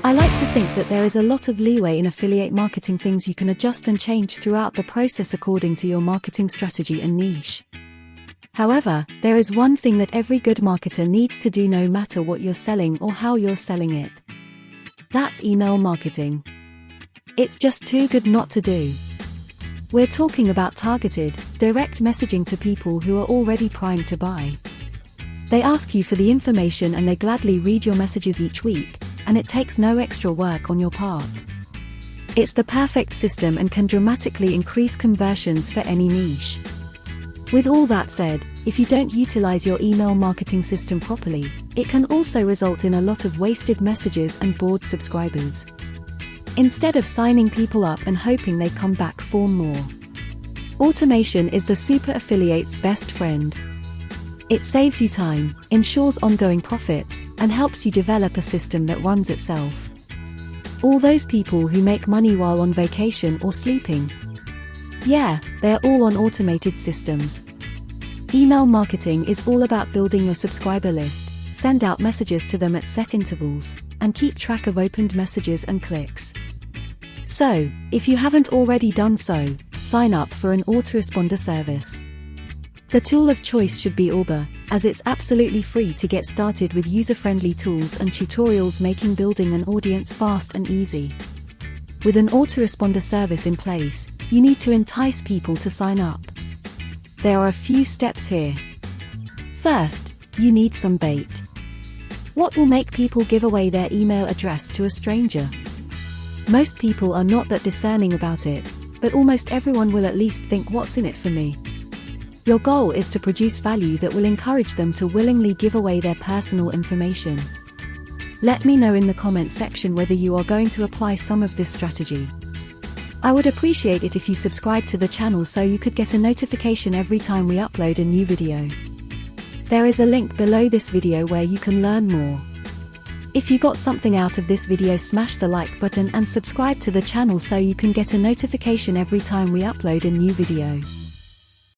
I like to think that there is a lot of leeway in affiliate marketing, things you can adjust and change throughout the process according to your marketing strategy and niche. However, there is one thing that every good marketer needs to do no matter what you're selling or how you're selling it. That's email marketing. It's just too good not to do. We're talking about targeted, direct messaging to people who are already primed to buy. They ask you for the information and they gladly read your messages each week, and it takes no extra work on your part. It's the perfect system and can dramatically increase conversions for any niche. With all that said, if you don't utilize your email marketing system properly, it can also result in a lot of wasted messages and bored subscribers. Instead of signing people up and hoping they come back for more. Automation is the super affiliate's best friend. It saves you time, ensures ongoing profits, and helps you develop a system that runs itself. All those people who make money while on vacation or sleeping. Yeah, they're all on automated systems. Email marketing is all about building your subscriber list, send out messages to them at set intervals, and keep track of opened messages and clicks. So, if you haven't already done so, sign up for an autoresponder service. The tool of choice should be Orba, as it's absolutely free to get started with user-friendly tools and tutorials making building an audience fast and easy. With an autoresponder service in place, you need to entice people to sign up. There are a few steps here. First, you need some bait. What will make people give away their email address to a stranger? Most people are not that discerning about it, but almost everyone will at least think, what's in it for me? Your goal is to produce value that will encourage them to willingly give away their personal information. Let me know in the comment section whether you are going to apply some of this strategy. I would appreciate it if you subscribe to the channel so you could get a notification every time we upload a new video. There is a link below this video where you can learn more. If you got something out of this video, smash the like button and subscribe to the channel so you can get a notification every time we upload a new video.